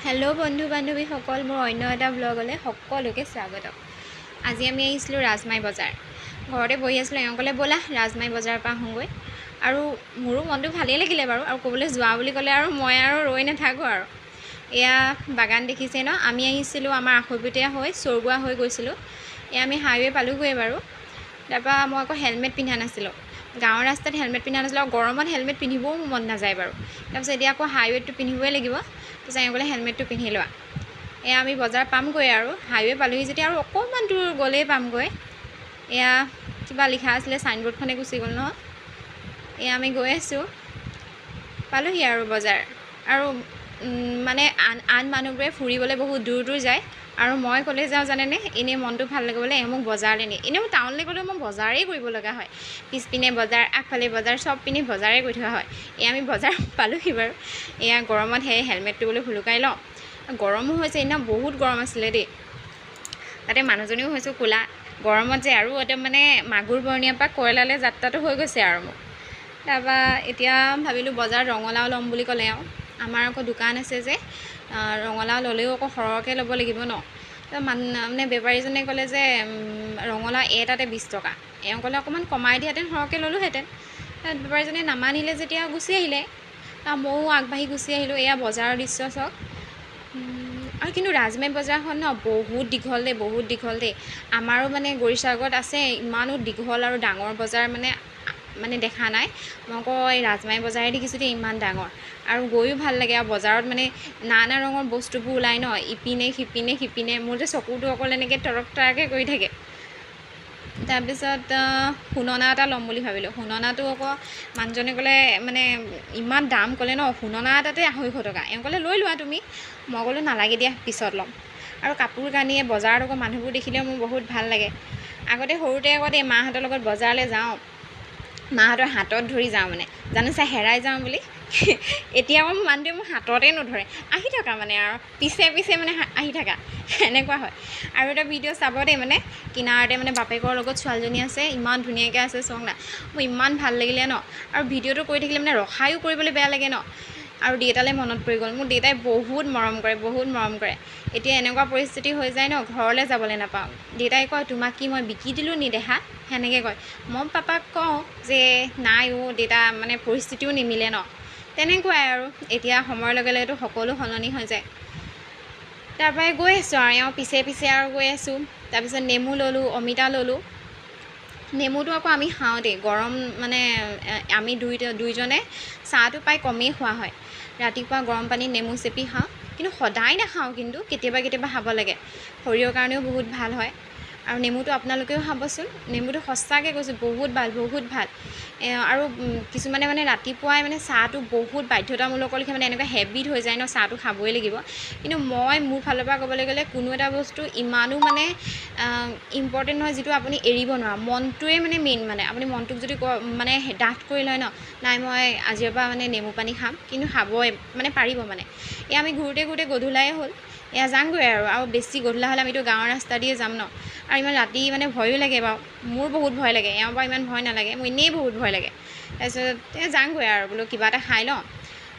Hello बंधु बान्धवी सकल मोर अन्य एटा ब्लगले सकलोके स्वागतम। आज आम आहिছিলোঁ राजमाई बजार घरते बहि आছিলোঁ एवंकले बोला राजमाई बजार पा आहोंगৈ और मोरो मनটো भालेই লাগিলে বাৰু और कबले जोৱা বুলি ক'লে और মই और रৈ नाथाको और एया बागान देखिছে न आमी आहिছিলোঁ आमार आखৈबतीया হৈ চৰগুৱা হৈ গৈছিলোঁ। एया आमी हाईवे पालोगৈ বাৰু तारपा মই আকৌ हेलमेट पिন্ধা नाছিলোঁ गाँवर रास्तात हेलमेट पिন্ধा नाছিলোঁ और गरमत हेलमेट पिन्धिबও मन नाजाय বাৰু तारपिছত এতিয়া আকৌ हाईवेটো पिन्धिबই লাগিব तो एवंकले हेलमेट पिन्धि लोৱা। एया आमी बजार पामगৈ और हाईवे पालोहि जेतिया और अकणमान दूर ग'लेই पामगৈ। एया किबा लिखा आছিলে साइनबोर्डखने गुचि ग'ल न। एया आमी गৈ आছোঁ पालोहि और बजार और माने आन मानुहবোरे फुरिबले बहुत दूर दूर जाए और मैं कले जाऊँ जानेने इने मनটো ভাল লাগিবले মোক बजारले नि इने टाउनले ग'ले मैं बजारेই কৰিব লগা হয় पिछपिने बजार आगफाले बजार सब पिने बजारे गৈ থকা হয়। एया आमी बजार पालोहि बार एया गरमत हे हेलमेटটো बोले हुलुकाई लওঁ गरमो হৈছে इना बहुत गरम आছিলে दे ताते মানুহজনীও হৈছো কোলা गरमत जे और एकदम माने मागुर बर्णिया पा कयलाले যাত্ৰাটো হৈ গৈছে और মোৰ तारपा এতিয়া ভাবিলোঁ बजार रঙलाও लम বুলি ক'লে আৰু आमार আকৌ দোকাन আছে जे रঙलाও ललेও আকৌ সৰহকৈ ল'ব লাগিব ন। तो माने बेपारीजने ক'লে যে रঙलाও এটাতে 20 টকা এওঁ ক'লে অকণমান কমাই দিয়াতেন সৰহকৈ ল'লোহেঁতেন। बेपारीजने নামানিলে যেতিয়া গুচি আহিলে ময়ো আগবাঢ়ি গুচি আহিলোঁ। এয়া বজাৰৰ দৃশ্য চাওক और किन्तु राजमाई बजारखन न बहुत दीघल दे बहुत दीघल दे आमारो माने गरिसागत आछे इमानो दीघल और डाঙर बजार माने माने देखा नाई मैं अक राजमाई बजारे देखिছোঁ दे इमान डाঙर और गयो ভাল লাগে और बजारत माने नाना रঙर बस्तुबो ओलाय न इपिने सिपिने मोर जे चकुটো अकल एनेके टरक टराके करि थाके। তাৰপিছত শুননা এটা ল'ম বুলি ভাবিলোঁ শুননাটো আকৌ মানুহজনে ক'লে মানে ইমান দাম ক'লে ন শুননা এটাতে 250 টকা এওঁ ক'লে লৈ লোৱা তুমি মই ক'লোঁ নালাগে দিয়া পিছত ল'ম। আৰু কাপোৰ কানিয়ে বজাৰত আকৌ মানুহবোৰ দেখিলে মোৰ বহুত ভাল লাগে। আগতে সৰুতে আগতে মাহঁতৰ লগত বজাৰলৈ যাওঁ মাহঁতৰ হাতত ধৰি যাওঁ মানে জানো চাই হেৰাই যাওঁ বুলি এতিয়া আকৌ মানুহটোৱে মোৰ হাততে নধৰে আহি থকা মানে আৰু পিছে পিছে মানে আহি থকা এনেকুৱা হয়। আৰু এটা ভিডিঅ' চাব দে মানে কিনাৰতে মানে বাপেকৰ লগত ছোৱালীজনী আছে ইমান ধুনীয়াকৈ আছে চাওক না মোৰ ইমান ভাল লাগিলে ন। আৰু ভিডিঅ'টো কৰি থাকিলে মানে ৰখায়ো কৰিবলৈ বেয়া লাগে ন। আৰু দেউতালৈ মনত পৰি গ'ল মোৰ দেউতাই বহুত মৰম কৰে এতিয়া এনেকুৱা পৰিস্থিতি হৈ যায় ন ঘৰলৈ যাবলৈ নাপাওঁ। দেউতাই কয় তোমাক কি মই বিকি দিলোঁ নি দেহা সেনেকৈ কয়। মই পাপাক কওঁ যে নাই দেউতা মানে পৰিস্থিতিও নিমিলে ন তেনেকুৱাই আৰু এতিয়া সময়ৰ লগে লগেতো সকলো সলনি হৈ যায়। তাৰপৰাই গৈ আছোঁ আৰু এওঁ পিছে পিছে আৰু গৈ আছোঁ। তাৰপিছত নেমু ল'লোঁ অমিতা ল'লোঁ নেমুটো আকৌ আমি খাওঁ দেই গৰম মানে আমি দুইজনে চাহটো পাই কমেই খোৱা হয় ৰাতিপুৱা গৰম পানীত নেমু চেপি খাওঁ কিন্তু সদায় নাখাওঁ কিন্তু কেতিয়াবা কেতিয়াবা খাব লাগে শৰীৰৰ কাৰণেও বহুত ভাল হয়। আৰু নেমুটো আপোনালোকেও খাবচোন নেমুটো সঁচাকৈ কৈছোঁ বহুত ভাল আৰু কিছুমানে মানে ৰাতিপুৱাই মানে চাহটো বহুত বাধ্যতামূলকৰ লিখে মানে এনেকুৱা হেবিট হৈ যায় ন চাহটো খাবই লাগিব। কিন্তু মই মোৰ ফালৰ পৰা ক'বলৈ গ'লে কোনো এটা বস্তু ইমানো মানে ইম্পৰ্টেণ্ট নহয় যিটো আপুনি এৰিব নোৱাৰে মনটোৱে মানে মেইন মানে আপুনি মনটোক যদি মানে ডাঠ কৰি লয় ন নাই মই আজিৰ পৰা মানে নেমু পানী খাম কিন্তু খাবই মানে পাৰিব মানে। এয়া আমি ঘূৰোঁতে গধূলাই হ'ল এয়া যামগৈ আৰু বেছি গধূলা হ'লে আমিতো গাঁৱৰ ৰাস্তা দিয়ে যাম ন আৰু ইমান ৰাতি মানে ভয়ো লাগে বাৰু মোৰ বহুত ভয় লাগে এওঁ বাৰু ইমান ভয় নালাগে মোৰ এনেই বহুত ভয় লাগে। তাৰপিছত যামগৈ আৰু বোলো কিবা এটা খাই লওঁ।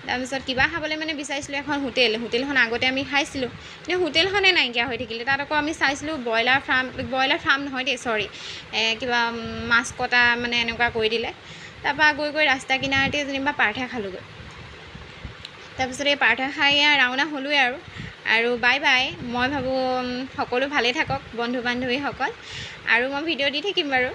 তাৰপিছত কিবা খাবলৈ মানে বিচাৰিছিলোঁ এখন হোটেলখন আগতে আমি খাইছিলোঁ কিন্তু হোটেলখনে নাইকিয়া হৈ থাকিলে। তাত আকৌ আমি চাইছিলোঁ ব্ৰইলাৰ ফাৰ্ম নহয় দেই চৰি কিবা মাছ কটা মানে এনেকুৱা কৰি দিলে। তাৰপৰা গৈ ৰাস্তা কিনাৰতে যেনিবা পাৰঠা খালোঁগৈ। তাৰপিছত এই পাৰঠা খাই ৰাওনা হ'লোৱে আৰু বাই বাই। মই ভাবোঁ সকলো ভালেই থাকক বন্ধু বান্ধৱীসকল আৰু মই ভিডিঅ' দি থাকিম বাৰু।